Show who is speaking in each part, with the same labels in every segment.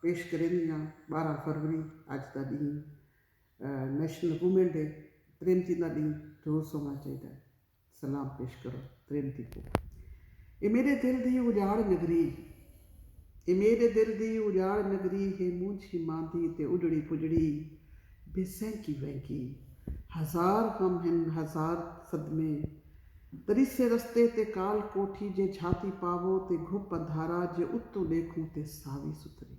Speaker 1: पेश करेंदी हाँ 12 फरवरी अज का ॾींहुं नेशनल वूमेन डे प्रेमती का ॾींहुं रोज़ होना चाहिए। सलाम पेश करो प्रेमती को। ये मेरे दिल दी उजाड़ नगरी, ये मेरे दिल दी उजाड़ नगरी है मूंझी मांदी ते उजड़ी पुजड़ी बेसैंकी वैंकी। हजार गम हैं हजार सदमे तरिसे रस्ते ते काल कोठी जे छाती पावो ते घुप अंधारा जे उत्तो देखूं ते सावी सुथरी।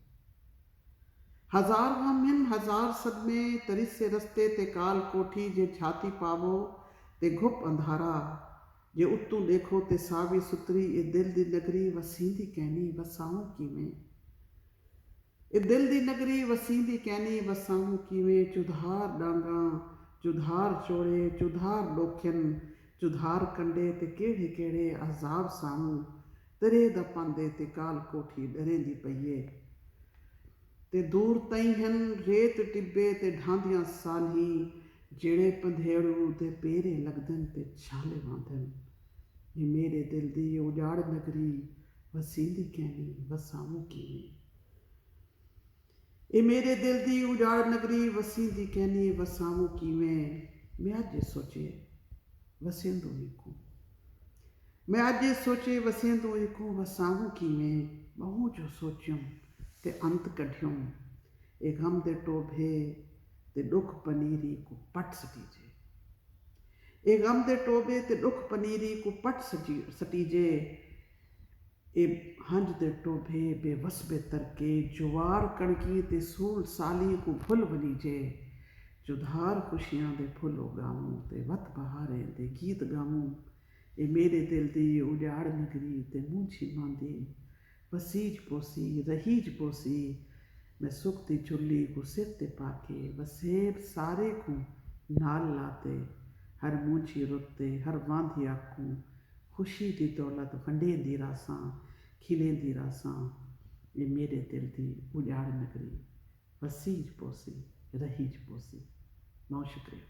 Speaker 1: हजार गम हैं हजार सदमे तरिसे रस्ते ते काल कोठी जे छाती पावो ते घुप अंधारा जे उत्तों देखो ते सावी सुथरी। ए दिल दी नगरी वसींदी कहनी वसाऊं किवें, ए दिल दी नगरी वसींदी कहनी वसाऊं किवें। चुधार डांगा चुधार चोड़े चुधार लोखियन चुधार कंडे ते केड़े केड़े अजाब सामूं तरे दा पांदे ते काल कोठी डरेंदी पईए। ते दूर तई हन रेत टिब्बे ते ढांदियां सानी जेड़े पंधेड़ू ते पेरे लगदन ते छाले वांदन। ये मेरे दिल दी उजाड़ नगरी वसींदी कहनी वसाऊं किवें, ये मेरे दिल दी उजाड़ नगरी वसींदी कहनी वसाऊं किवें। मैं अज सोचे वसेंदो इको, मैं अज सोचे वसेंदो इको वसाऊं किवें। बहु जो सोचियुम ते अंत कढियुम, ए गम दे टोभे ते दुख पनीरी को पट सटीजे। ए गम दे टोभे ते दुख पनीरी को पट सटीजे। ए हंज दे टोभे बेवसबे तरके जुवार कणकी ते सूल साली को फुल वलीजे। जुधार खुशियां दे फुल उगाऊं ते वत बहारें दे गीत गाऊं। ए मेरे दिल दी उजाड़ नगरी ते मूंझी मांदी वसीज पोसी रहीज पोसी। मैं सुख दी चुल्ली को सिर ते पाके वसेब सारे को नाल लाते। हर मूंझी रुत्ते हर वांधी आखूं खुशी दी दौलत वंडेंदी रासां खिलेंदी रासां। ये मेरे दिल दी उजाड़ नगरी वसीज पोसी रहीज पोसी। बहुत शुक्रिया।